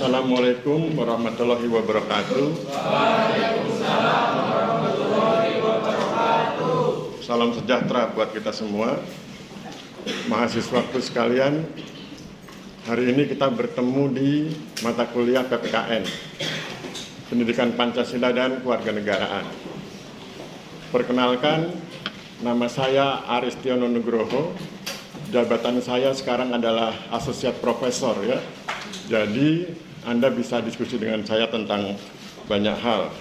Assalamualaikum warahmatullahi wabarakatuh. Waalaikumsalam warahmatullahi wabarakatuh. Salam sejahtera buat kita semua. Mahasiswaku sekalian, hari ini kita bertemu di mata kuliah PPKN, Pendidikan Pancasila dan Kewarganegaraan. Perkenalkan, nama saya Aristiono Nugroho. Jabatan saya sekarang adalah Asosiat Profesor ya. Jadi Anda bisa diskusi dengan saya tentang banyak hal.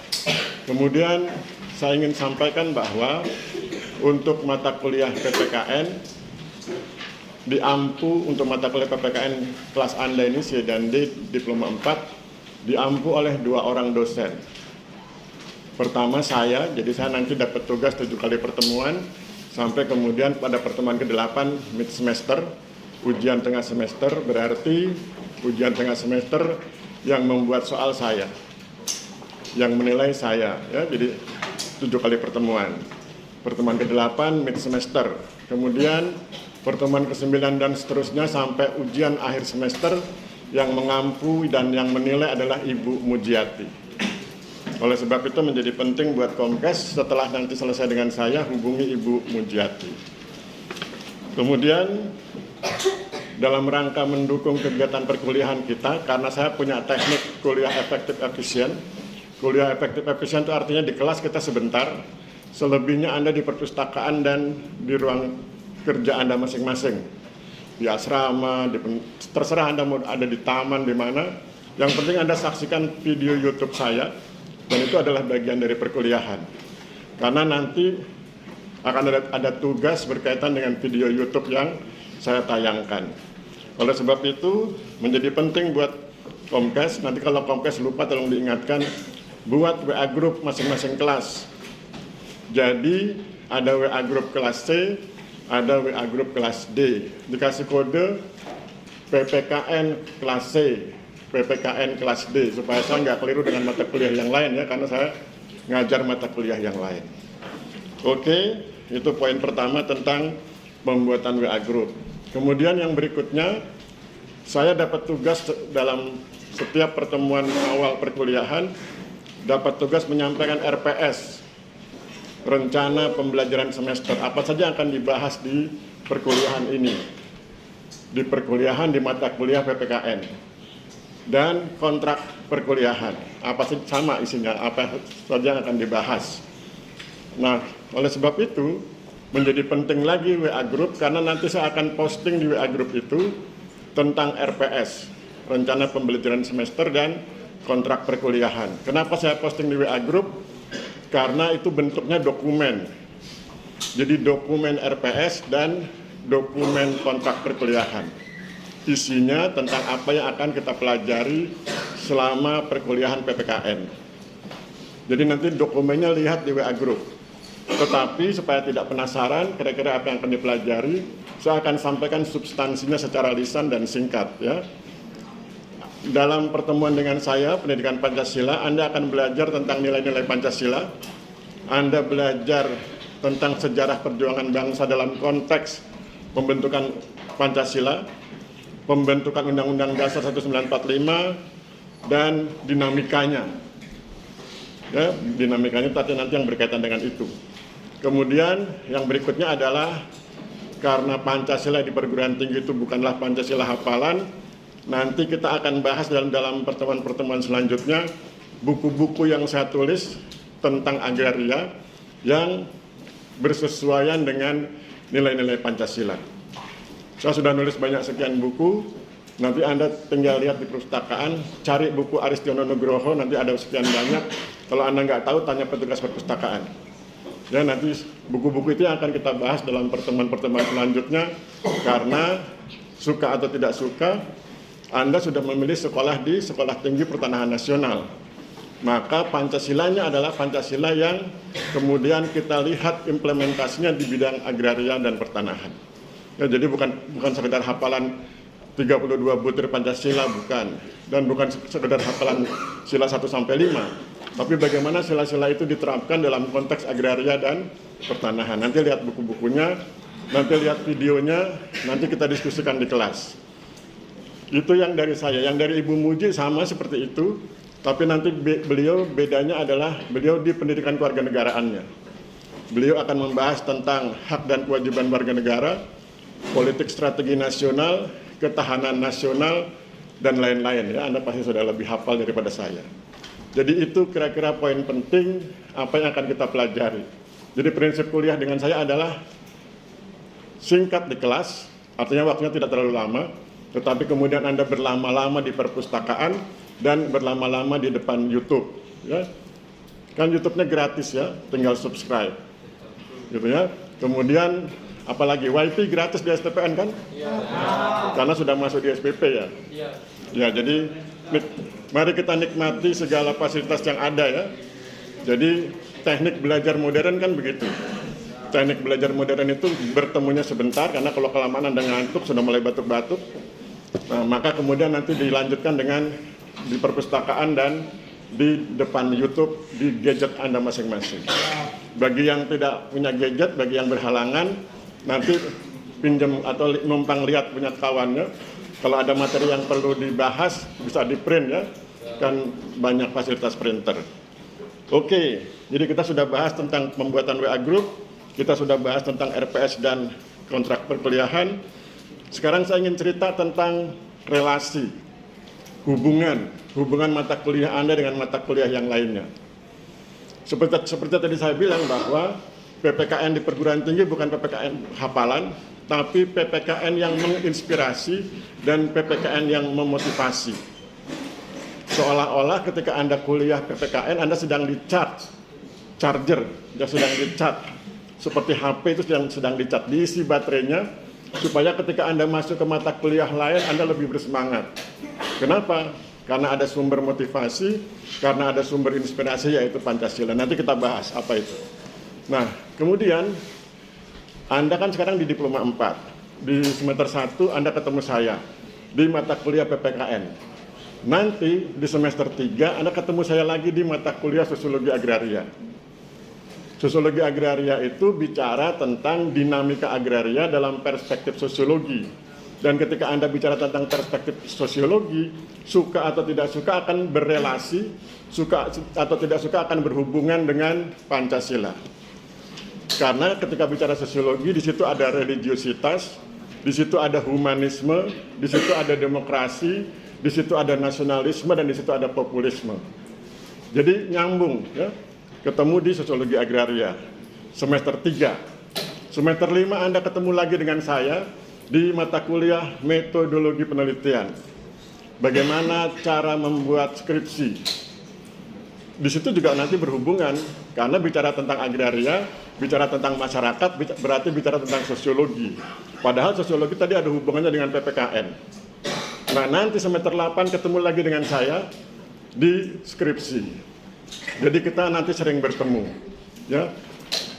Kemudian saya ingin sampaikan bahwa untuk mata kuliah PPKN untuk mata kuliah PPKN kelas Anda ini C dan D Diploma 4 diampu oleh 2 orang dosen. Pertama saya, jadi saya nanti dapat tugas 7 kali pertemuan sampai kemudian pada pertemuan ke-8 mid semester, ujian tengah semester, berarti ujian tengah semester yang membuat soal saya, yang menilai saya ya, jadi 7 kali pertemuan. Pertemuan ke-8 mid semester, kemudian pertemuan ke-9 dan seterusnya sampai ujian akhir semester yang mengampu dan yang menilai adalah Ibu Mujiati. Oleh sebab itu menjadi penting buat Komkes setelah nanti selesai dengan saya hubungi Ibu Mujiati. Kemudian dalam rangka mendukung kegiatan perkuliahan kita, karena saya punya teknik kuliah efektif efisien. Kuliah efektif efisien itu artinya di kelas kita sebentar, selebihnya Anda di perpustakaan dan di ruang kerja Anda masing-masing. Di asrama, terserah Anda mau ada di taman, di mana. Yang penting Anda saksikan video YouTube saya, dan itu adalah bagian dari perkuliahan. Karena nanti akan ada tugas berkaitan dengan video YouTube yang saya tayangkan. Oleh sebab itu menjadi penting buat Komkes, nanti kalau Komkes lupa tolong diingatkan, buat WA group masing-masing kelas. Jadi ada WA group kelas C, ada WA group kelas D. Dikasih kode PPKN kelas C, PPKN kelas D, supaya saya nggak keliru dengan mata kuliah yang lain ya, karena saya ngajar mata kuliah yang lain. Oke, itu poin pertama tentang pembuatan WA group. Kemudian yang berikutnya, saya dapat tugas dalam setiap pertemuan awal perkuliahan, dapat tugas menyampaikan RPS, rencana pembelajaran semester, apa saja yang akan dibahas di perkuliahan ini, di perkuliahan di mata kuliah PPKN, dan kontrak perkuliahan, apa sih sama isinya, apa saja yang akan dibahas. Nah, oleh sebab itu, menjadi penting lagi WA Group, karena nanti saya akan posting di WA Group itu tentang RPS, rencana pembelajaran semester dan kontrak perkuliahan. Kenapa saya posting di WA Group? Karena itu bentuknya dokumen. Jadi dokumen RPS dan dokumen kontrak perkuliahan. Isinya tentang apa yang akan kita pelajari selama perkuliahan PPKN. Jadi nanti dokumennya lihat di WA Group. Tetapi supaya tidak penasaran kira-kira apa yang akan dipelajari, saya akan sampaikan substansinya secara lisan dan singkat ya. Dalam pertemuan dengan saya, Pendidikan Pancasila, Anda akan belajar tentang nilai-nilai Pancasila. Anda belajar tentang sejarah perjuangan bangsa dalam konteks pembentukan Pancasila, pembentukan Undang-Undang Dasar 1945, dan dinamikanya. Ya, dinamikanya tadi nanti yang berkaitan dengan itu. Kemudian yang berikutnya adalah karena Pancasila di perguruan tinggi itu bukanlah Pancasila hafalan, nanti kita akan bahas dalam pertemuan-pertemuan selanjutnya buku-buku yang saya tulis tentang agraria yang bersesuaian dengan nilai-nilai Pancasila. Saya sudah nulis banyak sekian buku, nanti Anda tinggal lihat di perpustakaan, cari buku Aristiono Nugroho, nanti ada sekian banyak. Kalau Anda nggak tahu, tanya petugas perpustakaan. Ya, nanti buku-buku itu yang akan kita bahas dalam pertemuan-pertemuan selanjutnya, karena suka atau tidak suka, Anda sudah memilih sekolah di Sekolah Tinggi Pertanahan Nasional. Maka Pancasilanya adalah Pancasila yang kemudian kita lihat implementasinya di bidang agraria dan pertanahan. Ya, jadi bukan sekedar hafalan 32 butir Pancasila, bukan. Dan bukan sekedar hafalan sila 1 sampai 5. Tapi bagaimana sila-sila itu diterapkan dalam konteks agraria dan pertanahan. Nanti lihat buku-bukunya, nanti lihat videonya, nanti kita diskusikan di kelas. Itu yang dari saya. Yang dari Ibu Muji sama seperti itu, tapi nanti beliau bedanya adalah beliau di pendidikan kewarganegaraannya. Beliau akan membahas tentang hak dan kewajiban warga negara, politik strategi nasional, ketahanan nasional, dan lain-lain. Ya, Anda pasti sudah lebih hafal daripada saya. Jadi itu kira-kira poin penting apa yang akan kita pelajari. Jadi prinsip kuliah dengan saya adalah singkat di kelas, artinya waktunya tidak terlalu lama, tetapi kemudian Anda berlama-lama di perpustakaan dan berlama-lama di depan YouTube. Ya. Kan YouTube-nya gratis ya, tinggal subscribe. Gitu ya. Kemudian apalagi WiFi gratis di STPN kan? Iya. Karena sudah masuk di SPP ya. Iya. Ya, jadi mari kita nikmati segala fasilitas yang ada ya. Jadi teknik belajar modern kan begitu. Teknik belajar modern itu bertemunya sebentar, karena kalau kelamaan Anda ngantuk, sudah mulai batuk-batuk. Nah, maka kemudian nanti dilanjutkan dengan di perpustakaan dan di depan YouTube di gadget Anda masing-masing. Bagi yang tidak punya gadget, bagi yang berhalangan, nanti pinjam atau numpang lihat punya kawannya. Kalau ada materi yang perlu dibahas, bisa di print ya, kan banyak fasilitas printer. Oke, jadi kita sudah bahas tentang pembuatan WA Group, kita sudah bahas tentang RPS dan kontrak perkuliahan. Sekarang saya ingin cerita tentang relasi, hubungan mata kuliah Anda dengan mata kuliah yang lainnya. Seperti tadi saya bilang bahwa PPKN di perguruan tinggi bukan PPKN hafalan, tapi PPKN yang menginspirasi dan PPKN yang memotivasi. Seolah-olah ketika Anda kuliah PPKN, Anda sedang charger, sedang di-charge. Seperti HP itu sedang di-charge, diisi baterainya, supaya ketika Anda masuk ke mata kuliah lain, Anda lebih bersemangat. Kenapa? Karena ada sumber motivasi, karena ada sumber inspirasi, yaitu Pancasila. Nanti kita bahas apa itu. Nah, kemudian Anda kan sekarang di Diploma 4. Di semester 1 Anda ketemu saya di mata kuliah PPKN. Nanti di semester 3 Anda ketemu saya lagi di mata kuliah Sosiologi Agraria. Sosiologi Agraria itu bicara tentang dinamika agraria dalam perspektif sosiologi. Dan ketika Anda bicara tentang perspektif sosiologi, suka atau tidak suka akan berelasi, suka atau tidak suka akan berhubungan dengan Pancasila. Karena ketika bicara sosiologi, di situ ada religiositas, di situ ada humanisme, di situ ada demokrasi, di situ ada nasionalisme, dan di situ ada populisme. Jadi nyambung ya, ketemu di Sosiologi Agraria semester 3. Semester 5 Anda ketemu lagi dengan saya di mata kuliah Metodologi Penelitian. Bagaimana cara membuat skripsi. Di situ juga nanti berhubungan, karena bicara tentang agraria, bicara tentang masyarakat, berarti bicara tentang sosiologi. Padahal sosiologi tadi ada hubungannya dengan PPKN. Nah, nanti semester 8 ketemu lagi dengan saya di skripsi. Jadi kita nanti sering bertemu. Ya.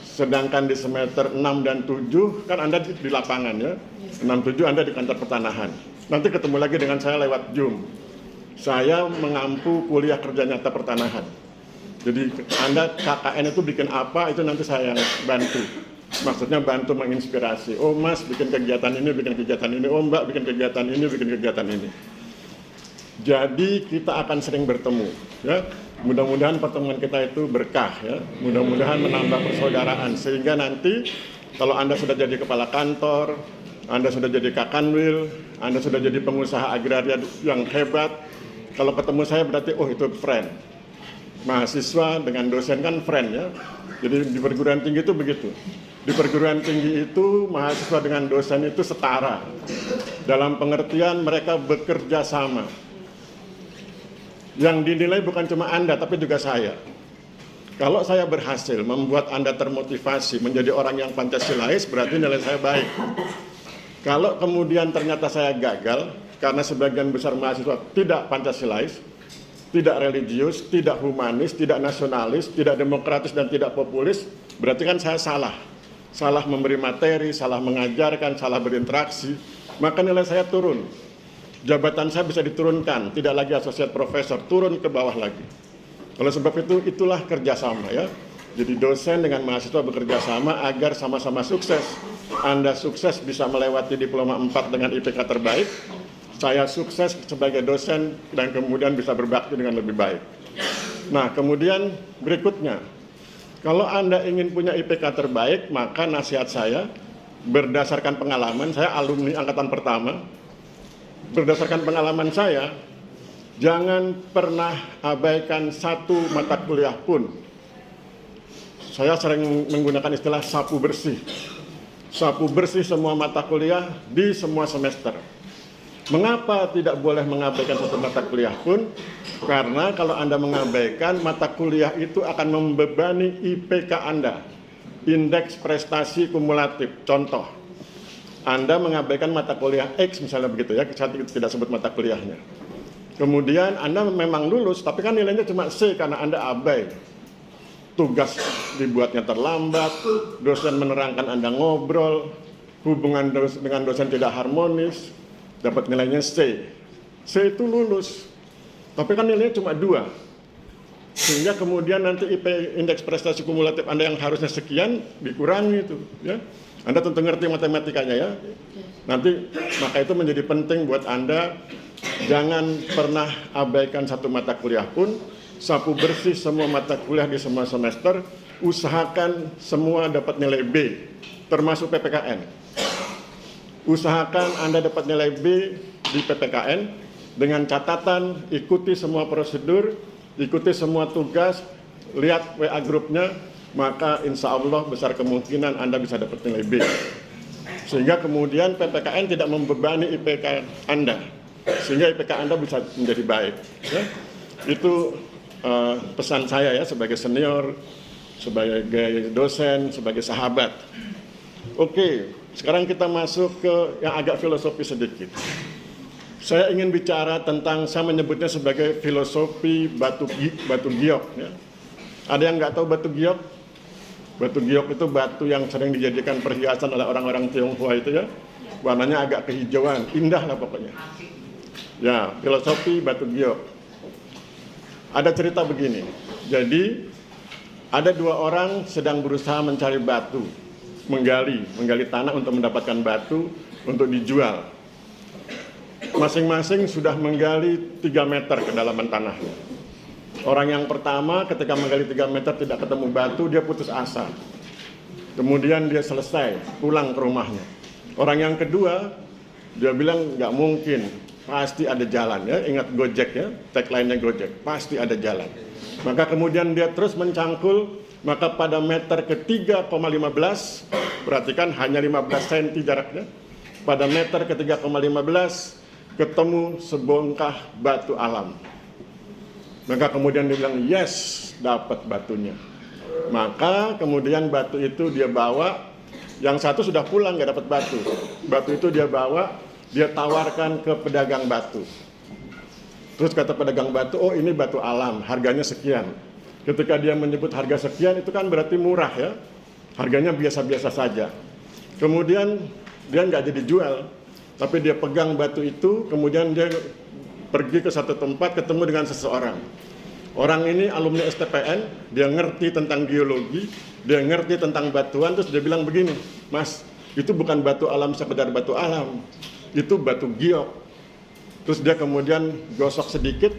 Sedangkan di semester 6 dan 7 kan Anda di lapangan ya. 6-7 Anda di kantor pertanahan. Nanti ketemu lagi dengan saya lewat Zoom. Saya mengampu kuliah kerja nyata pertanahan. Jadi Anda KKN itu bikin apa, itu nanti saya yang bantu. Maksudnya bantu menginspirasi. Oh Mas bikin kegiatan ini, bikin kegiatan ini. Oh Mbak bikin kegiatan ini, bikin kegiatan ini. Jadi kita akan sering bertemu. Ya. Mudah-mudahan pertemuan kita itu berkah. Ya. Mudah-mudahan menambah persaudaraan. Sehingga nanti kalau Anda sudah jadi kepala kantor, Anda sudah jadi kakanwil, Anda sudah jadi pengusaha agraria yang hebat, kalau ketemu saya berarti oh itu friend. Mahasiswa dengan dosen kan friend ya. Jadi di perguruan tinggi itu begitu. Di perguruan tinggi itu mahasiswa dengan dosen itu setara. Dalam pengertian mereka bekerja sama. Yang dinilai bukan cuma Anda tapi juga saya. Kalau saya berhasil membuat Anda termotivasi menjadi orang yang Pancasilais, berarti nilai saya baik. Kalau kemudian ternyata saya gagal karena sebagian besar mahasiswa tidak Pancasilais, tidak religius, tidak humanis, tidak nasionalis, tidak demokratis, dan tidak populis, berarti kan saya salah. Salah memberi materi, salah mengajarkan, salah berinteraksi, maka nilai saya turun. Jabatan saya bisa diturunkan, tidak lagi asosiat profesor, turun ke bawah lagi. Oleh sebab itu, itulah kerjasama ya. Jadi dosen dengan mahasiswa bekerja sama agar sama-sama sukses. Anda sukses bisa melewati Diploma 4 dengan IPK terbaik. saya sukses sebagai dosen dan kemudian bisa berbakti dengan lebih baik. Nah, kemudian berikutnya, kalau Anda ingin punya IPK terbaik, maka nasihat saya, berdasarkan pengalaman, saya alumni angkatan pertama, berdasarkan pengalaman saya, jangan pernah abaikan satu mata kuliah pun. Saya sering menggunakan istilah sapu bersih. Sapu bersih semua mata kuliah di semua semester. Mengapa tidak boleh mengabaikan satu mata kuliah pun? Karena kalau Anda mengabaikan, mata kuliah itu akan membebani IPK Anda. Indeks prestasi kumulatif. Contoh, Anda mengabaikan mata kuliah X misalnya begitu ya, saya tidak sebut mata kuliahnya. Kemudian Anda memang lulus, tapi kan nilainya cuma C karena Anda abai. Tugas dibuatnya terlambat, dosen menerangkan Anda ngobrol, hubungan dengan dosen tidak harmonis, dapat nilainya C. C itu lulus, tapi kan nilainya cuma 2. Sehingga kemudian nanti indeks prestasi kumulatif Anda yang harusnya sekian, dikurangi itu. Ya. Anda tentu ngerti matematikanya ya. Nanti, maka itu menjadi penting buat Anda, jangan pernah abaikan satu mata kuliah pun, sapu bersih semua mata kuliah di semua semester, usahakan semua dapat nilai B, termasuk PPKN. Usahakan Anda dapat nilai B di PPKN dengan catatan ikuti semua prosedur, ikuti semua tugas, lihat WA grupnya, maka insya Allah besar kemungkinan Anda bisa dapat nilai B. Sehingga kemudian PPKN tidak membebani IPK Anda, sehingga IPK Anda bisa menjadi baik. Ya. Itu pesan saya ya sebagai senior, sebagai dosen, sebagai sahabat. Oke. Sekarang kita masuk ke yang agak filosofi sedikit. Saya ingin bicara tentang, saya menyebutnya sebagai filosofi batu giok. Ya. Ada yang nggak tahu batu giok? Batu giok itu batu yang sering dijadikan perhiasan oleh orang-orang Tionghoa itu ya. Warnanya agak kehijauan, indah lah pokoknya. Ya, filosofi batu giok. Ada cerita begini. Jadi, ada 2 orang sedang berusaha mencari batu. Menggali tanah untuk mendapatkan batu untuk dijual. Masing-masing sudah menggali 3 meter kedalaman tanahnya. Orang yang pertama ketika menggali 3 meter tidak ketemu batu, dia putus asa. Kemudian dia selesai, pulang ke rumahnya. Orang yang kedua, dia bilang nggak mungkin, pasti ada jalan ya. Ingat Gojek ya, tagline-nya Gojek, pasti ada jalan. Maka kemudian dia terus mencangkul. Maka pada meter ke-3,15, perhatikan hanya 15 cm jaraknya. Pada meter ke-3,15 ketemu sebongkah batu alam. Maka kemudian dia bilang, yes, dapat batunya. Maka kemudian batu itu dia bawa, yang satu sudah pulang nggak dapat batu. Batu itu dia bawa, dia tawarkan ke pedagang batu. Terus kata pedagang batu, oh ini batu alam, harganya sekian. Ketika dia menyebut harga sekian, itu kan berarti murah ya. Harganya biasa-biasa saja. Kemudian dia nggak jadi jual, tapi dia pegang batu itu, kemudian dia pergi ke satu tempat, ketemu dengan seseorang. Orang ini alumni STPN, dia ngerti tentang geologi, dia ngerti tentang batuan, terus dia bilang begini, Mas, itu bukan batu alam sekedar batu alam, itu batu giok. Terus dia kemudian gosok sedikit,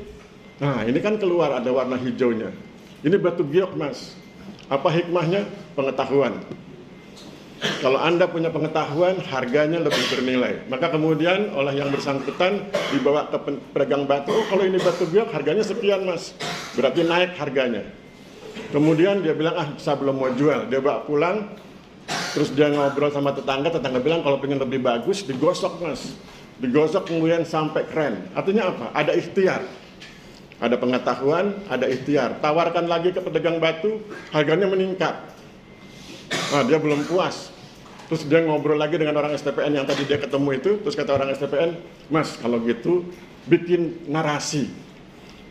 nah ini kan keluar ada warna hijaunya. Ini batu giok, Mas. Apa hikmahnya? Pengetahuan. Kalau Anda punya pengetahuan, harganya lebih bernilai. Maka kemudian oleh yang bersangkutan dibawa ke pedagang batu. Oh, kalau ini batu giok, harganya sekian, Mas. Berarti naik harganya. Kemudian dia bilang, saya belum mau jual. Dia bawa pulang, terus dia ngobrol sama tetangga bilang, kalau pengen lebih bagus, digosok, Mas. Digosok kemudian sampai keren. Artinya apa? Ada ikhtiar. Ada pengetahuan, ada ikhtiar. Tawarkan lagi ke pedagang batu, harganya meningkat. Nah, dia belum puas. Terus dia ngobrol lagi dengan orang STPN yang tadi dia ketemu itu. Terus kata orang STPN, Mas, kalau gitu bikin narasi.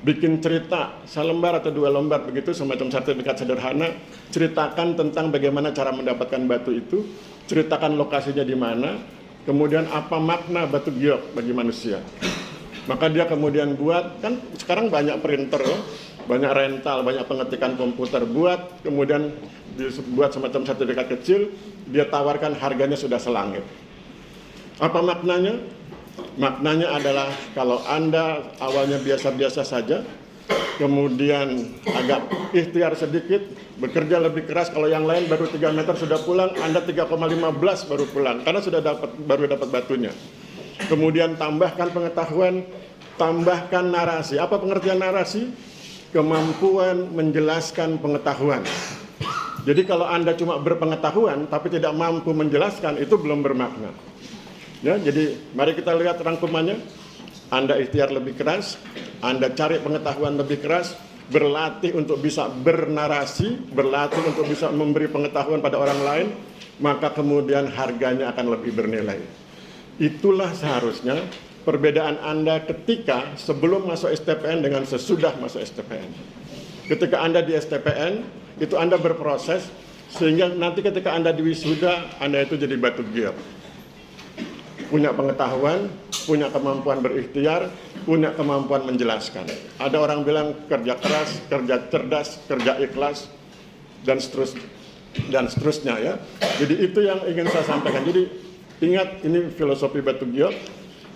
Bikin cerita, 1 lembar atau 2 lembar begitu, semacam sertifikat sederhana. Ceritakan tentang bagaimana cara mendapatkan batu itu. Ceritakan lokasinya di mana. Kemudian apa makna batu giok bagi manusia. Maka dia kemudian buat, kan sekarang banyak printer ya, banyak rental, banyak pengetikan komputer, buat, kemudian dibuat semacam sertifikat kecil, dia tawarkan harganya sudah selangit. Apa maknanya? Maknanya adalah kalau Anda awalnya biasa-biasa saja, kemudian agak ikhtiar sedikit, bekerja lebih keras, kalau yang lain baru 3 meter sudah pulang, Anda 3,15 baru pulang, karena baru dapat batunya. Kemudian tambahkan pengetahuan, tambahkan narasi. Apa pengertian narasi? Kemampuan menjelaskan pengetahuan. Jadi kalau Anda cuma berpengetahuan tapi tidak mampu menjelaskan, itu belum bermakna. Ya, jadi mari kita lihat rangkumannya. Anda ikhtiar lebih keras, Anda cari pengetahuan lebih keras, berlatih untuk bisa bernarasi, berlatih untuk bisa memberi pengetahuan pada orang lain, maka kemudian harganya akan lebih bernilai. Itulah seharusnya perbedaan Anda ketika sebelum masuk STPN dengan sesudah masuk STPN. Ketika Anda di STPN, itu Anda berproses, sehingga nanti ketika Anda di wisuda, Anda itu jadi batu giok. Punya pengetahuan, punya kemampuan berikhtiar, punya kemampuan menjelaskan. Ada orang bilang kerja keras, kerja cerdas, kerja ikhlas, dan seterusnya ya. Jadi itu yang ingin saya sampaikan. Jadi ingat, ini filosofi batu giok.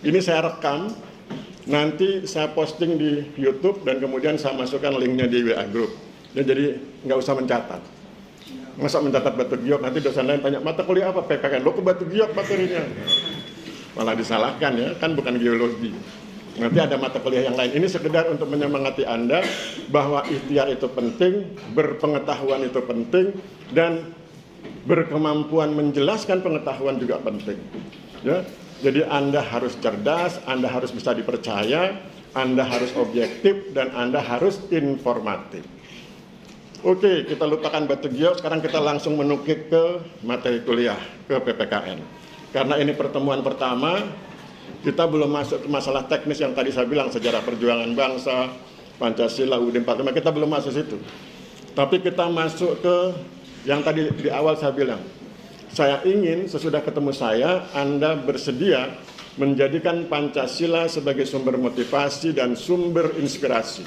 Ini saya rekam, nanti saya posting di YouTube dan kemudian saya masukkan linknya di WA Group. Ya, jadi nggak usah mencatat. Masa mencatat batu giok, nanti dosen lain tanya, mata kuliah apa PPKN? Lo ke batu giok materinya. Malah disalahkan ya, kan bukan geologi. Nanti ada mata kuliah yang lain. Ini sekedar untuk menyemangati Anda bahwa ikhtiar itu penting, berpengetahuan itu penting, dan berkemampuan menjelaskan pengetahuan juga penting. Ya, jadi Anda harus cerdas, Anda harus bisa dipercaya, Anda harus objektif, dan Anda harus informatif. Oke, kita lupakan batu giok, sekarang kita langsung menukik ke materi kuliah, ke PPKN. Karena ini pertemuan pertama, kita belum masuk ke masalah teknis yang tadi saya bilang, sejarah perjuangan bangsa, Pancasila, UUD 45, kita belum masuk situ. Tapi kita masuk ke yang tadi di awal saya bilang, saya ingin sesudah ketemu saya, Anda bersedia menjadikan Pancasila sebagai sumber motivasi dan sumber inspirasi.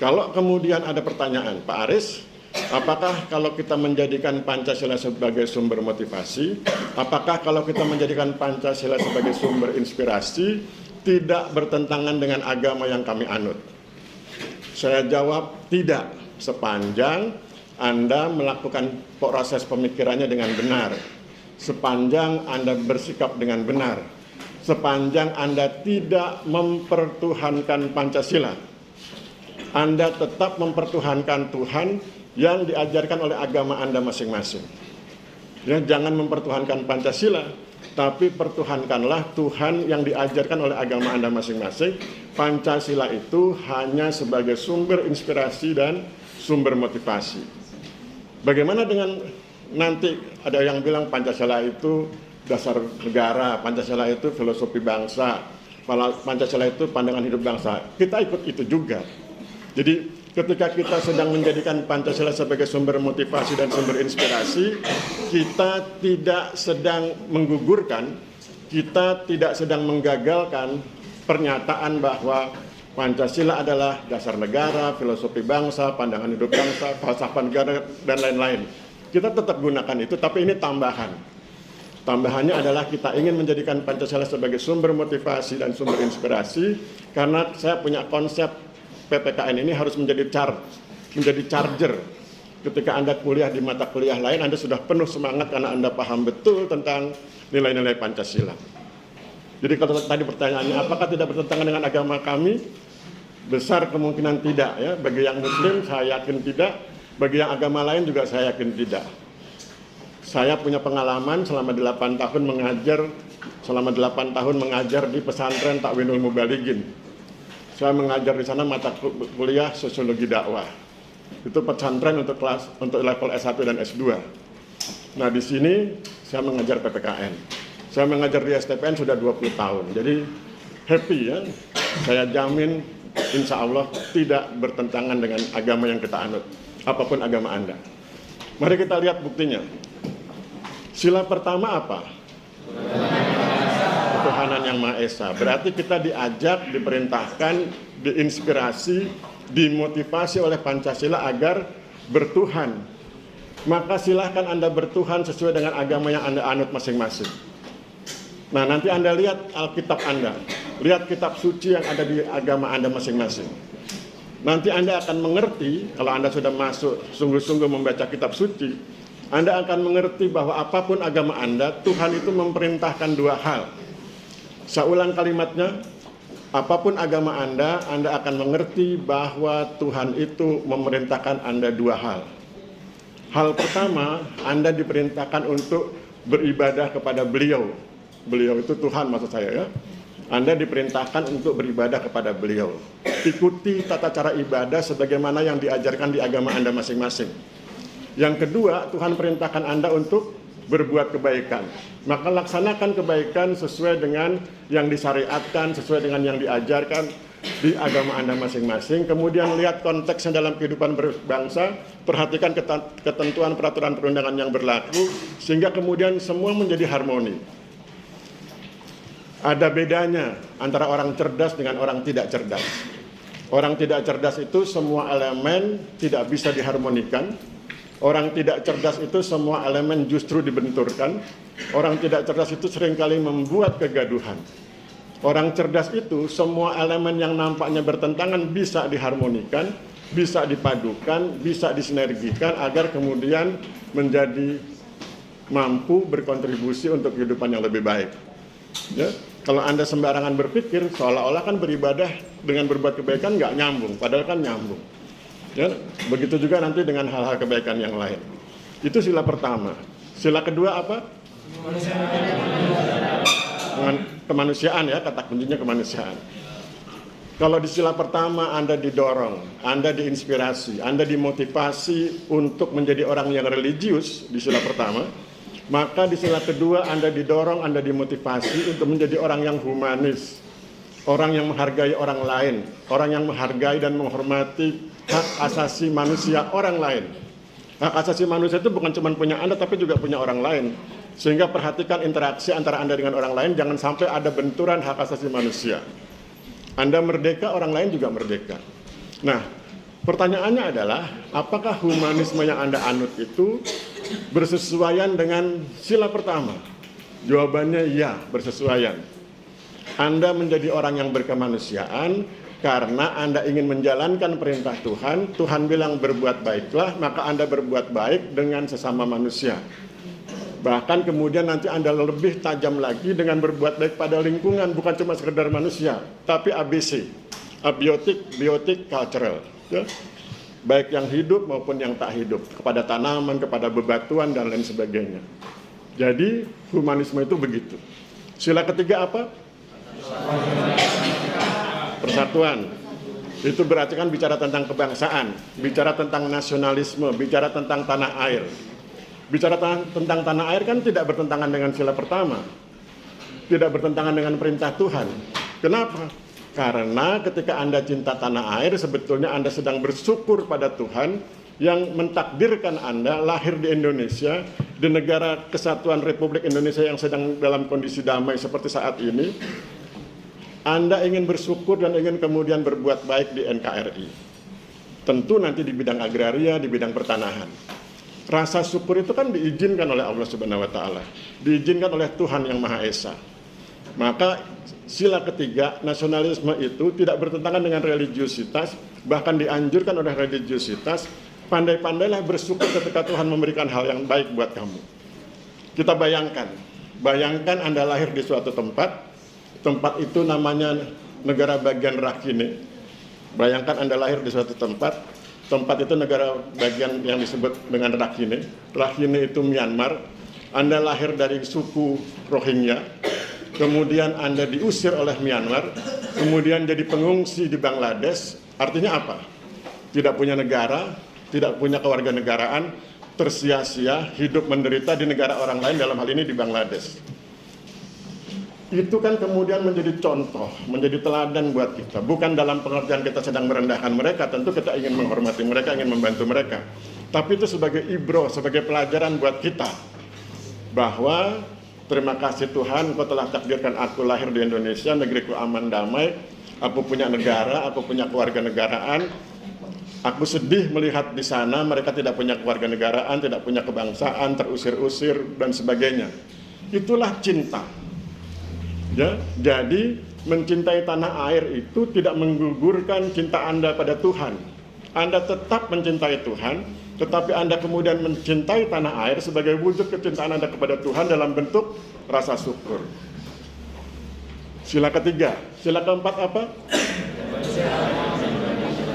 Kalau kemudian ada pertanyaan, Pak Aris, apakah kalau kita menjadikan Pancasila sebagai sumber motivasi, apakah kalau kita menjadikan Pancasila sebagai sumber inspirasi, tidak bertentangan dengan agama yang kami anut? Saya jawab tidak, sepanjang Anda melakukan proses pemikirannya dengan benar, sepanjang Anda bersikap dengan benar, sepanjang Anda tidak mempertuhankan Pancasila. Anda tetap mempertuhankan Tuhan yang diajarkan oleh agama Anda masing-masing. Ya, jangan mempertuhankan Pancasila, tapi pertuhankanlah Tuhan yang diajarkan oleh agama Anda masing-masing. Pancasila itu hanya sebagai sumber inspirasi dan sumber motivasi. Bagaimana dengan nanti ada yang bilang Pancasila itu dasar negara, Pancasila itu filosofi bangsa, Pancasila itu pandangan hidup bangsa. Kita ikut itu juga. Jadi ketika kita sedang menjadikan Pancasila sebagai sumber motivasi dan sumber inspirasi, kita tidak sedang menggugurkan, kita tidak sedang menggagalkan pernyataan bahwa Pancasila adalah dasar negara, filosofi bangsa, pandangan hidup bangsa, falsafah negara, dan lain-lain. Kita tetap gunakan itu, tapi ini tambahan. Tambahannya adalah kita ingin menjadikan Pancasila sebagai sumber motivasi dan sumber inspirasi, karena saya punya konsep PPKN ini harus menjadi charger. Ketika Anda kuliah di mata kuliah lain, Anda sudah penuh semangat karena Anda paham betul tentang nilai-nilai Pancasila. Jadi kalau tadi pertanyaannya, apakah tidak bertentangan dengan agama kami? Besar kemungkinan tidak ya. Bagi yang Muslim saya yakin tidak, bagi yang agama lain juga saya yakin tidak. Saya punya pengalaman selama 8 tahun mengajar di pesantren Takwinul Mubalighin. Saya mengajar di sana mata kuliah sosiologi dakwah. Itu pesantren untuk level S1 dan S2. Nah, di sini saya mengajar PPKN. Saya mengajar di STPN sudah 20 tahun. Jadi happy ya. Saya jamin insya Allah tidak bertentangan dengan agama yang kita anut, apapun agama Anda. Mari kita lihat buktinya. Sila pertama apa? Ketuhanan yang Maha Esa. Berarti kita diajak, diperintahkan, diinspirasi, dimotivasi oleh Pancasila agar bertuhan. Maka silahkan Anda bertuhan sesuai dengan agama yang Anda anut masing-masing. Nah, nanti Anda lihat Alkitab Anda, lihat kitab suci yang ada di agama Anda masing-masing. Nanti Anda akan mengerti, kalau Anda sudah masuk sungguh-sungguh membaca kitab suci, Anda akan mengerti bahwa apapun agama Anda, Tuhan itu memerintahkan dua hal. Saya ulang kalimatnya, apapun agama Anda akan mengerti bahwa Tuhan itu memerintahkan Anda dua hal. Hal pertama, Anda diperintahkan untuk beribadah kepada Beliau. Beliau itu Tuhan maksud saya ya. Anda diperintahkan untuk beribadah kepada Beliau. Ikuti tata cara ibadah sebagaimana yang diajarkan di agama Anda masing-masing. Yang kedua, Tuhan perintahkan Anda untuk berbuat kebaikan. Maka laksanakan kebaikan sesuai dengan yang disyariatkan, sesuai dengan yang diajarkan di agama Anda masing-masing. Kemudian lihat konteksnya dalam kehidupan berbangsa, perhatikan ketentuan peraturan perundangan yang berlaku, sehingga kemudian semua menjadi harmoni. Ada bedanya antara orang cerdas dengan orang tidak cerdas. Orang tidak cerdas itu semua elemen tidak bisa diharmonikan. Orang tidak cerdas itu semua elemen justru dibenturkan. Orang tidak cerdas itu seringkali membuat kegaduhan. Orang cerdas itu semua elemen yang nampaknya bertentangan bisa diharmonikan, bisa dipadukan, bisa disinergikan agar kemudian menjadi mampu berkontribusi untuk kehidupan yang lebih baik. Ya, kalau Anda sembarangan berpikir seolah-olah kan beribadah dengan berbuat kebaikan nggak nyambung, padahal kan nyambung. Ya, begitu juga nanti dengan hal-hal kebaikan yang lain. Itu sila pertama. Sila kedua apa? Kemanusiaan ya, kata kuncinya kemanusiaan. Kalau di sila pertama Anda didorong, Anda diinspirasi, Anda dimotivasi untuk menjadi orang yang religius di sila pertama, maka di sila kedua Anda didorong, Anda dimotivasi untuk menjadi orang yang humanis, orang yang menghargai orang lain, orang yang menghargai dan menghormati hak asasi manusia orang lain. Hak asasi manusia itu bukan cuma punya Anda, tapi juga punya orang lain. Sehingga perhatikan interaksi antara Anda dengan orang lain, jangan sampai ada benturan hak asasi manusia. Anda merdeka, orang lain juga merdeka. Nah, pertanyaannya adalah, apakah humanisme yang Anda anut itu bersesuaian dengan sila pertama? Jawabannya ya, bersesuaian. Anda menjadi orang yang berkemanusiaan karena Anda ingin menjalankan perintah Tuhan. Tuhan bilang berbuat baiklah, maka Anda berbuat baik dengan sesama manusia. Bahkan kemudian nanti Anda lebih tajam lagi dengan berbuat baik pada lingkungan, bukan cuma sekedar manusia, tapi ABC, abiotik, biotik, cultural. Ya. Baik yang hidup maupun yang tak hidup, kepada tanaman, kepada bebatuan, dan lain sebagainya. Jadi humanisme itu begitu. Sila ketiga apa? Persatuan. Itu berarti kan bicara tentang kebangsaan, bicara tentang nasionalisme, bicara tentang tanah air. Bicara tentang tanah air kan tidak bertentangan dengan sila pertama, tidak bertentangan dengan perintah Tuhan. Kenapa? Karena ketika Anda cinta tanah air, sebetulnya Anda sedang bersyukur pada Tuhan yang mentakdirkan Anda lahir di Indonesia, di negara kesatuan Republik Indonesia yang sedang dalam kondisi damai seperti saat ini. Anda ingin bersyukur dan ingin kemudian berbuat baik di NKRI. Tentu nanti di bidang agraria, di bidang pertanahan. Rasa syukur itu kan diizinkan oleh Allah Subhanahu wa taala, diizinkan oleh Tuhan yang Maha Esa. Maka sila ketiga, nasionalisme itu tidak bertentangan dengan religiusitas, bahkan dianjurkan oleh religiusitas. Pandai-pandailah bersyukur ketika Tuhan memberikan hal yang baik buat kamu. Kita bayangkan Anda lahir di suatu tempat itu namanya negara bagian Rakhine. Bayangkan Anda lahir di suatu tempat itu negara bagian yang disebut dengan Rakhine. Rakhine itu Myanmar. Anda lahir dari suku Rohingya, kemudian Anda diusir oleh Myanmar, kemudian jadi pengungsi di Bangladesh. Artinya apa? Tidak punya negara, tidak punya kewarganegaraan, tersia-sia, hidup menderita di negara orang lain, dalam hal ini di Bangladesh. Itu kan kemudian menjadi contoh, menjadi teladan buat kita. Bukan dalam pengertian kita sedang merendahkan mereka, tentu kita ingin menghormati mereka, ingin membantu mereka. Tapi itu sebagai ibroh, sebagai pelajaran buat kita. Bahwa terima kasih Tuhan, Kau telah takdirkan aku lahir di Indonesia, negeriku aman damai, aku punya negara, aku punya kewarganegaraan. Aku sedih melihat di sana mereka tidak punya kewarganegaraan, tidak punya kebangsaan, terusir-usir dan sebagainya. Itulah cinta. Ya, jadi mencintai tanah air itu tidak menggugurkan cinta Anda pada Tuhan. Anda tetap mencintai Tuhan, tetapi Anda kemudian mencintai tanah air sebagai wujud kecintaan Anda kepada Tuhan dalam bentuk rasa syukur. Sila ketiga. Sila keempat apa?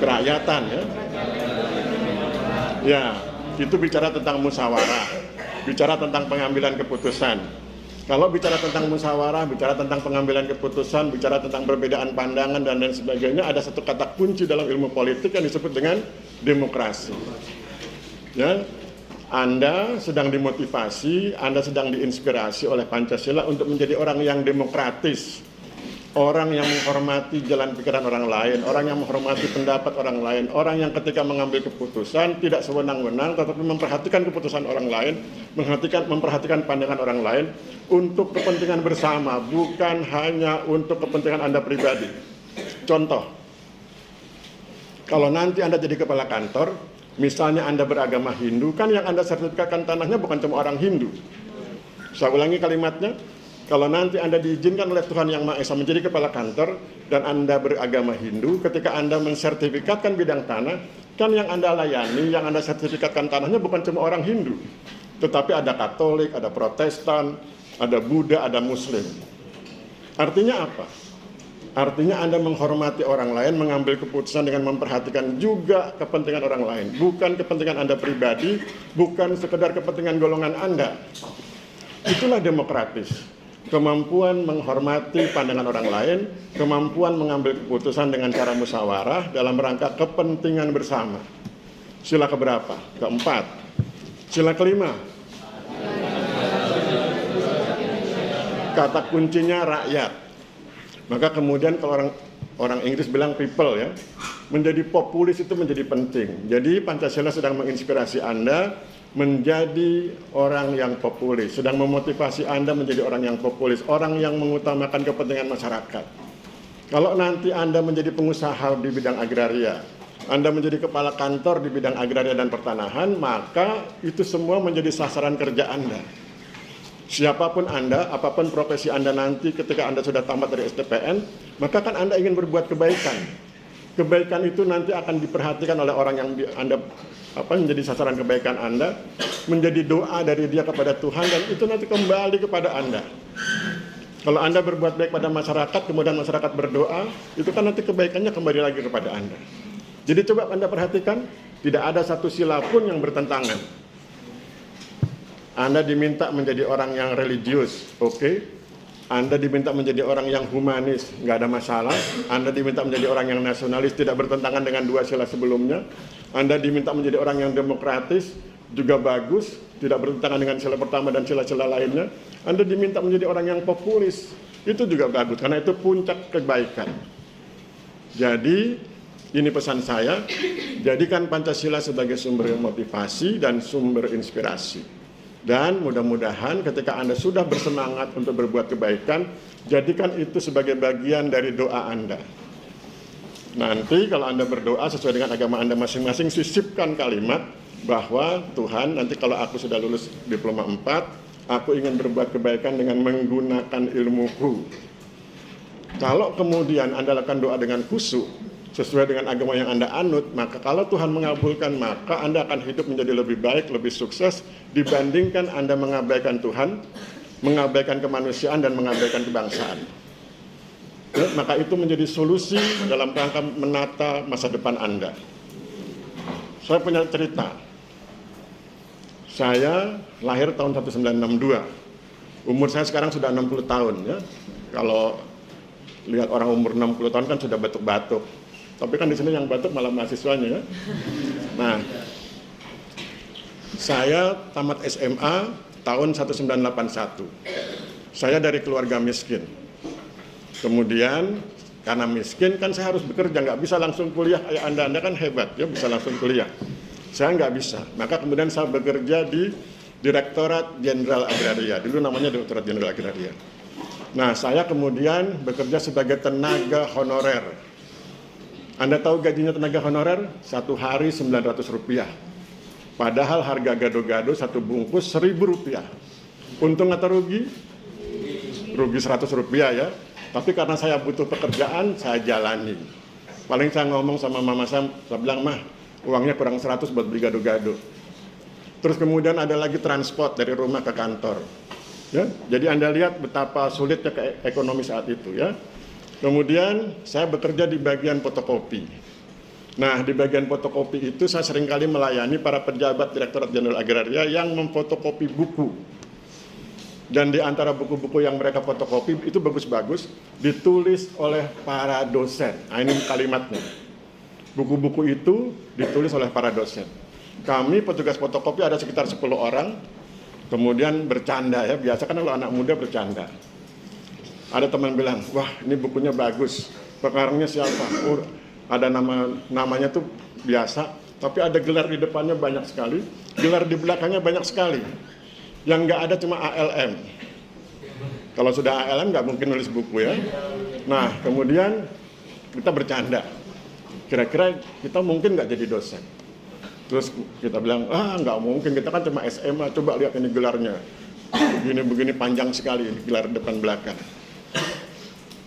Kerakyatan, ya. Ya, itu bicara tentang musyawarah, bicara tentang pengambilan keputusan. Kalau bicara tentang musyawarah, bicara tentang pengambilan keputusan, bicara tentang perbedaan pandangan dan lain sebagainya, ada satu kata kunci dalam ilmu politik yang disebut dengan demokrasi. Ya, Anda sedang dimotivasi, Anda sedang diinspirasi oleh Pancasila untuk menjadi orang yang demokratis, orang yang menghormati jalan pikiran orang lain, orang yang menghormati pendapat orang lain, orang yang ketika mengambil keputusan tidak sewenang-wenang, tetapi memperhatikan keputusan orang lain, memperhatikan pandangan orang lain untuk kepentingan bersama, bukan hanya untuk kepentingan Anda pribadi. Contoh, kalau nanti Anda jadi kepala kantor, misalnya Anda beragama Hindu, kan yang Anda sertifikatkan tanahnya bukan cuma orang Hindu. Saya ulangi kalimatnya. Kalau nanti Anda diizinkan oleh Tuhan Yang Maha Esa menjadi kepala kantor dan Anda beragama Hindu, ketika Anda mensertifikatkan bidang tanah, kan yang Anda layani, yang Anda sertifikatkan tanahnya bukan cuma orang Hindu, tetapi ada Katolik, ada Protestan, ada Buddha, ada Muslim. Artinya apa? Artinya Anda menghormati orang lain, mengambil keputusan dengan memperhatikan juga kepentingan orang lain, bukan kepentingan Anda pribadi, bukan sekedar kepentingan golongan Anda. Itulah demokratis. Kemampuan menghormati pandangan orang lain, kemampuan mengambil keputusan dengan cara musyawarah dalam rangka kepentingan bersama. Sila keberapa? Keempat. Sila kelima. Kata kuncinya rakyat. Maka kemudian kalau orang Inggris bilang people, ya, menjadi populis itu menjadi penting. Jadi Pancasila sedang menginspirasi Anda menjadi orang yang populis, sedang memotivasi Anda menjadi orang yang populis, orang yang mengutamakan kepentingan masyarakat. Kalau nanti Anda menjadi pengusaha di bidang agraria, Anda menjadi kepala kantor di bidang agraria dan pertanahan, maka itu semua menjadi sasaran kerja Anda. Siapapun Anda, apapun profesi Anda nanti ketika Anda sudah tamat dari STPN, maka kan Anda ingin berbuat kebaikan. Kebaikan itu nanti akan diperhatikan oleh orang yang Anda menjadi sasaran kebaikan Anda, menjadi doa dari dia kepada Tuhan, dan itu nanti kembali kepada Anda. Kalau Anda berbuat baik pada masyarakat, kemudian masyarakat berdoa, itu kan nanti kebaikannya kembali lagi kepada Anda. Jadi coba Anda perhatikan, tidak ada satu sila pun yang bertentangan. Anda diminta menjadi orang yang religius, oke. Anda diminta menjadi orang yang humanis, nggak ada masalah. Anda diminta menjadi orang yang nasionalis, tidak bertentangan dengan dua sila sebelumnya. Anda diminta menjadi orang yang demokratis, juga bagus, tidak bertentangan dengan sila pertama dan sila-sila lainnya. Anda diminta menjadi orang yang populis, itu juga bagus, karena itu puncak kebaikan. Jadi, ini pesan saya, jadikan Pancasila sebagai sumber motivasi dan sumber inspirasi. Dan mudah-mudahan ketika Anda sudah bersemangat untuk berbuat kebaikan, jadikan itu sebagai bagian dari doa Anda. Nanti kalau Anda berdoa sesuai dengan agama Anda masing-masing, sisipkan kalimat bahwa Tuhan, nanti kalau aku sudah lulus diploma 4, aku ingin berbuat kebaikan dengan menggunakan ilmuku. Kalau kemudian Anda lakukan doa dengan khusyuk, sesuai dengan agama yang Anda anut, maka kalau Tuhan mengabulkan, maka Anda akan hidup menjadi lebih baik, lebih sukses dibandingkan Anda mengabaikan Tuhan, mengabaikan kemanusiaan, dan mengabaikan kebangsaan. Ya, maka itu menjadi solusi dalam rangka menata masa depan Anda. Saya punya cerita. Saya lahir tahun 1962. Umur saya sekarang sudah 60 tahun. Ya. Kalau lihat orang umur 60 tahun kan sudah batuk-batuk. Tapi kan di sini yang batuk malah mahasiswanya, ya. Nah, saya tamat SMA tahun 1981. Saya dari keluarga miskin. Kemudian karena miskin kan saya harus bekerja, nggak bisa langsung kuliah. Kayak Anda kan hebat, ya, bisa langsung kuliah. Saya nggak bisa. Maka kemudian saya bekerja di Direktorat Jenderal Agraria. Dulu namanya Direktorat Jenderal Agraria. Nah, saya kemudian bekerja sebagai tenaga honorer. Anda tahu gajinya tenaga honorer? 1 hari Rp900. Padahal harga gado-gado 1 bungkus Rp1.000. Untung atau rugi? rugi 100 rupiah ya. Tapi karena saya butuh pekerjaan, saya jalani. Paling saya ngomong sama mama saya bilang, mah uangnya kurang 100 buat beli gado-gado. Terus kemudian ada lagi transport dari rumah ke kantor. Ya, jadi Anda lihat betapa sulitnya ekonomi saat itu ya. Kemudian saya bekerja di bagian fotokopi. Nah, di bagian fotokopi itu saya seringkali melayani para pejabat Direktorat Jenderal Agraria yang memfotokopi buku. Dan di antara buku-buku yang mereka fotokopi itu bagus-bagus, ditulis oleh para dosen. Nah, ini kalimatnya. Buku-buku itu ditulis oleh para dosen. Kami petugas fotokopi ada sekitar 10 orang, kemudian bercanda ya, biasa kan kalau anak muda bercanda. Ada teman bilang, wah ini bukunya bagus, pekarangnya siapa? Oh, ada namanya tuh biasa, tapi ada gelar di depannya banyak sekali, gelar di belakangnya banyak sekali. Yang nggak ada cuma ALM. Kalau sudah ALM nggak mungkin nulis buku ya. Nah kemudian kita bercanda, kira-kira kita mungkin nggak jadi dosen. Terus kita bilang, nggak mungkin, kita kan cuma SMA, coba lihat ini gelarnya. Begini-begini panjang sekali gelar depan belakang.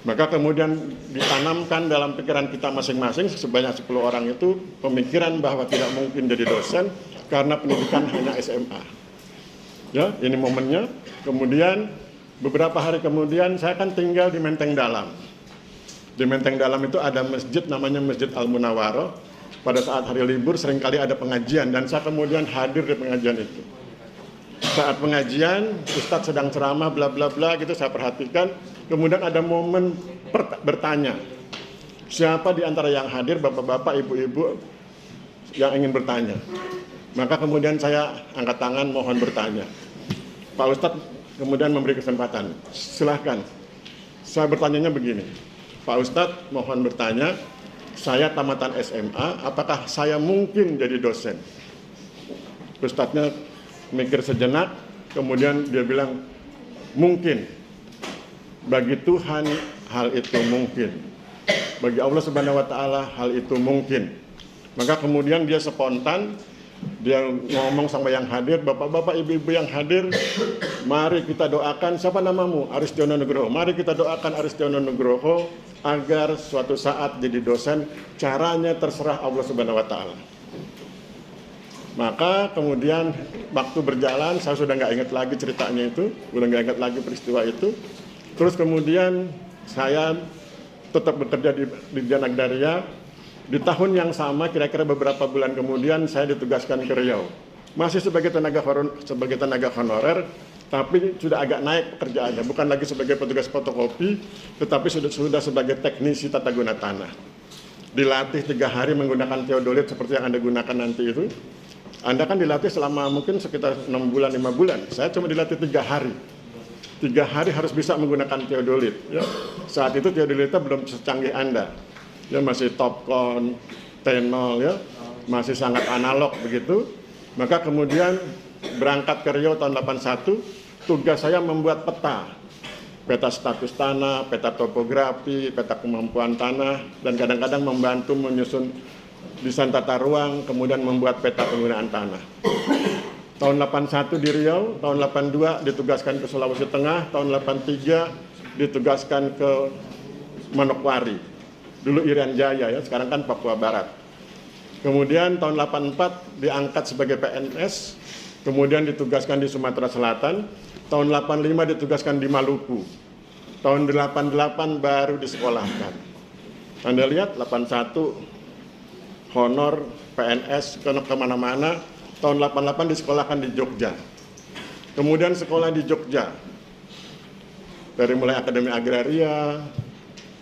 Maka kemudian ditanamkan dalam pikiran kita masing-masing sebanyak 10 orang itu pemikiran bahwa tidak mungkin jadi dosen karena pendidikan hanya SMA. Ya, ini momennya. Kemudian beberapa hari kemudian saya kan tinggal di Menteng Dalam. Di Menteng Dalam itu ada masjid namanya Masjid Al-Munawwaroh. Pada saat hari libur seringkali ada pengajian dan saya kemudian hadir di pengajian itu. Saat pengajian, Ustadz sedang ceramah bla bla bla gitu, saya perhatikan. Kemudian ada momen bertanya. Siapa di antara yang hadir, bapak-bapak, ibu-ibu yang ingin bertanya? Maka kemudian saya angkat tangan mohon bertanya. Pak Ustadz kemudian memberi kesempatan. Silahkan. Saya bertanyanya begini. Pak Ustadz mohon bertanya, saya tamatan SMA, apakah saya mungkin jadi dosen? Ustadznya mikir sejenak, kemudian dia bilang, mungkin. Bagi Tuhan hal itu mungkin. Bagi Allah Subhanahu wa taala hal itu mungkin. Maka kemudian dia spontan, dia ngomong sama yang hadir, bapak-bapak, ibu-ibu yang hadir, mari kita doakan, siapa namamu? Aristiono Nugroho. Mari kita doakan Aristiono Nugroho agar suatu saat jadi dosen, caranya terserah Allah Subhanahu wa taala. Maka kemudian waktu berjalan, saya sudah nggak ingat lagi ceritanya itu, sudah nggak ingat lagi peristiwa itu. Terus kemudian saya tetap bekerja di Dijen Agraria. Di tahun yang sama, kira-kira beberapa bulan kemudian saya ditugaskan ke Riau. Masih sebagai tenaga honorer, tapi sudah agak naik pekerjaannya. Bukan lagi sebagai petugas fotokopi, tetapi sudah sebagai teknisi tata guna tanah. Dilatih 3 hari menggunakan teodolit seperti yang Anda gunakan nanti itu. Anda kan dilatih selama mungkin sekitar 6 bulan, 5 bulan. Saya cuma dilatih 3 hari. 3 hari harus bisa menggunakan teodolit. Ya. Saat itu teodolitnya belum secanggih Anda. Ya, masih Topcon, T0 ya, masih sangat analog begitu. Maka kemudian berangkat ke Riau tahun 81, tugas saya membuat peta status tanah, peta topografi, peta kemampuan tanah, dan kadang-kadang membantu menyusun desain tata ruang, kemudian membuat peta penggunaan tanah. Tahun 81 di Riau, tahun 82 ditugaskan ke Sulawesi Tengah, tahun 83 ditugaskan ke Manokwari. Dulu Irian Jaya ya, sekarang kan Papua Barat. Kemudian tahun 84 diangkat sebagai PNS, kemudian ditugaskan di Sumatera Selatan. Tahun 85 ditugaskan di Maluku. Tahun 88 baru disekolahkan. Anda lihat 81 honor PNS kemana-mana. Tahun 88 disekolahkan di Jogja. Kemudian sekolah di Jogja. Dari mulai Akademi Agraria,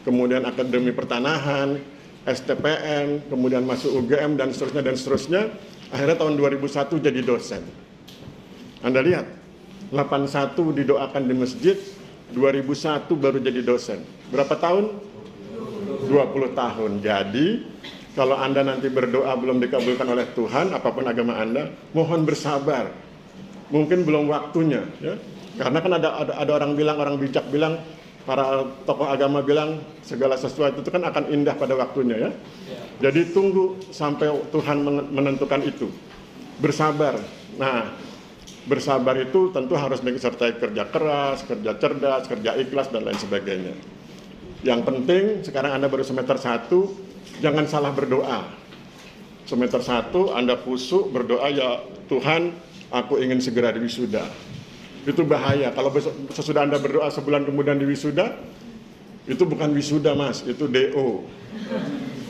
kemudian Akademi Pertanahan, STPN, kemudian masuk UGM dan seterusnya. Akhirnya tahun 2001 jadi dosen. Anda lihat, 81 didoakan di masjid, 2001 baru jadi dosen. Berapa tahun? 20 tahun. Jadi, kalau Anda nanti berdoa belum dikabulkan oleh Tuhan, apapun agama Anda, mohon bersabar. Mungkin belum waktunya, ya. Karena kan ada orang bijak bilang, para tokoh agama bilang segala sesuatu itu kan akan indah pada waktunya ya. Jadi tunggu sampai Tuhan menentukan itu. Bersabar. Nah, Bersabar itu tentu harus disertai kerja keras, kerja cerdas, kerja ikhlas, dan lain sebagainya. Yang penting, sekarang Anda baru semester 1, jangan salah berdoa. Semester 1, Anda kusuk berdoa, ya Tuhan, aku ingin segera diwisuda. Itu bahaya. Kalau sesudah Anda berdoa sebulan kemudian diwisuda, itu bukan wisuda, Mas, itu DO.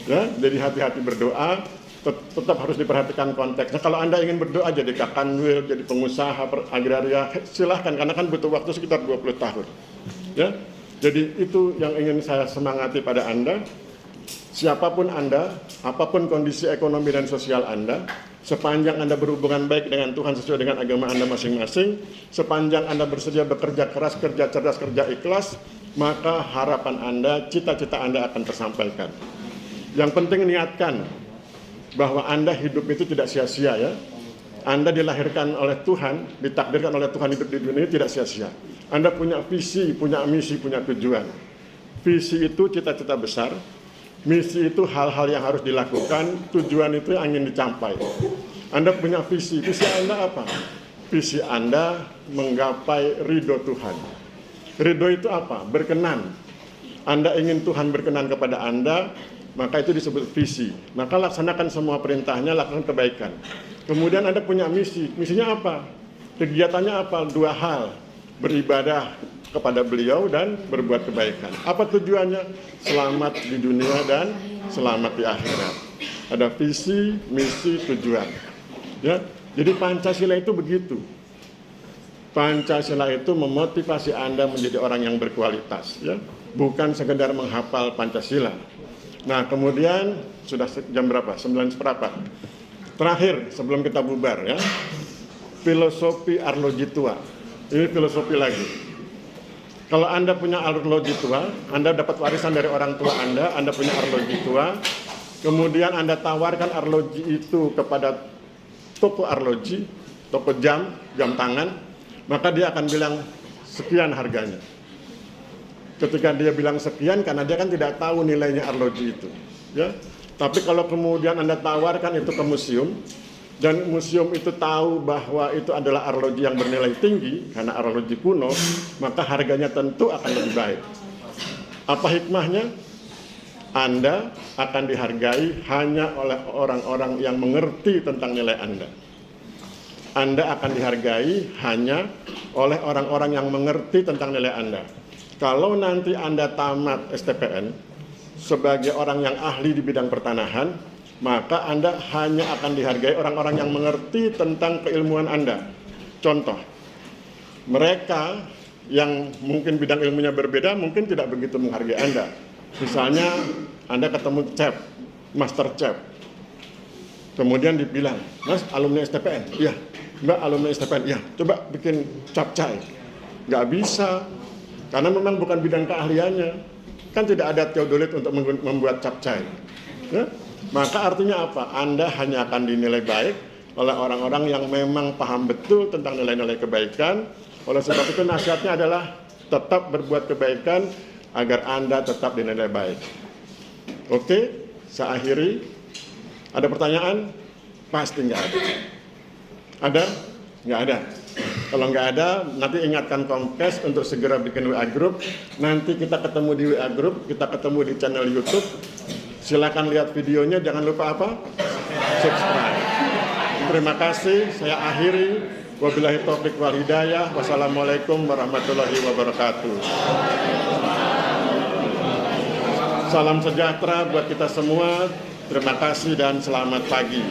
Ya, jadi hati-hati berdoa. Tetap harus diperhatikan konteksnya. Kalau Anda ingin berdoa jadi kakanwil, jadi pengusaha agraria, silahkan, karena kan butuh waktu sekitar 20 tahun. Ya, jadi itu yang ingin saya semangati pada Anda. Siapapun Anda, apapun kondisi ekonomi dan sosial Anda, sepanjang Anda berhubungan baik dengan Tuhan sesuai dengan agama Anda masing-masing, sepanjang Anda bersedia bekerja keras, kerja cerdas, kerja ikhlas, maka harapan Anda, cita-cita Anda akan tersampaikan. Yang penting niatkan bahwa Anda hidup itu tidak sia-sia, ya. Anda dilahirkan oleh Tuhan, ditakdirkan oleh Tuhan hidup di dunia ini tidak sia-sia. Anda punya visi, punya misi, punya tujuan. Visi itu cita-cita besar, misi itu hal-hal yang harus dilakukan, tujuan itu yang ingin dicapai. Anda punya visi Anda apa? Visi Anda menggapai ridho Tuhan. Ridho itu apa? Berkenan. Anda ingin Tuhan berkenan kepada Anda, maka itu disebut visi. Maka laksanakan semua perintahnya, lakukan kebaikan. Kemudian Anda punya misi. Misinya apa? Kegiatannya apa? 2 hal. Beribadah kepada beliau dan berbuat kebaikan. Apa tujuannya? Selamat di dunia dan selamat di akhirat. Ada visi, misi, tujuan. Ya, jadi Pancasila itu begitu. Pancasila itu memotivasi Anda menjadi orang yang berkualitas, ya. Bukan sekedar menghafal Pancasila. Nah, kemudian sudah jam berapa? 9 seperempat. Terakhir, sebelum kita bubar, ya. Filosofi arloji tua. Ini filosofi lagi. Kalau Anda punya arloji tua, Anda dapat warisan dari orang tua Anda punya arloji tua, kemudian Anda tawarkan arloji itu kepada toko arloji, toko jam tangan, maka dia akan bilang sekian harganya. Ketika dia bilang sekian, karena dia kan tidak tahu nilainya arloji itu, ya. Tapi kalau kemudian Anda tawarkan itu ke museum, dan museum itu tahu bahwa itu adalah arloji yang bernilai tinggi, karena arloji kuno, maka harganya tentu akan lebih baik. Apa hikmahnya? Anda akan dihargai hanya oleh orang-orang yang mengerti tentang nilai Anda. Anda akan dihargai hanya oleh orang-orang yang mengerti tentang nilai Anda. Kalau nanti Anda tamat STPN sebagai orang yang ahli di bidang pertanahan, maka Anda hanya akan dihargai orang-orang yang mengerti tentang keilmuan Anda. Contoh, mereka yang mungkin bidang ilmunya berbeda mungkin tidak begitu menghargai Anda. Misalnya Anda ketemu chef, master chef, kemudian dibilang, Mas, alumni STPN? Iya. Mbak, alumni STPN? Iya. Coba bikin capcay. Nggak bisa. Karena memang bukan bidang keahliannya. Kan tidak ada teodolit untuk membuat capcay. Ya? Maka artinya apa? Anda hanya akan dinilai baik oleh orang-orang yang memang paham betul tentang nilai-nilai kebaikan. Oleh sebab itu nasihatnya adalah tetap berbuat kebaikan agar Anda tetap dinilai baik. Oke, saya akhiri. Ada pertanyaan? Pasti nggak ada. Ada? Nggak ada. Kalau nggak ada, nanti ingatkan Komkes untuk segera bikin WA Group. Nanti kita ketemu di WA Group, kita ketemu di channel YouTube. Silakan lihat videonya, jangan lupa apa? Subscribe. Terima kasih, saya akhiri. Wabillahi taufiq wal hidayah. Wassalamualaikum warahmatullahi wabarakatuh. Salam sejahtera buat kita semua. Terima kasih dan selamat pagi.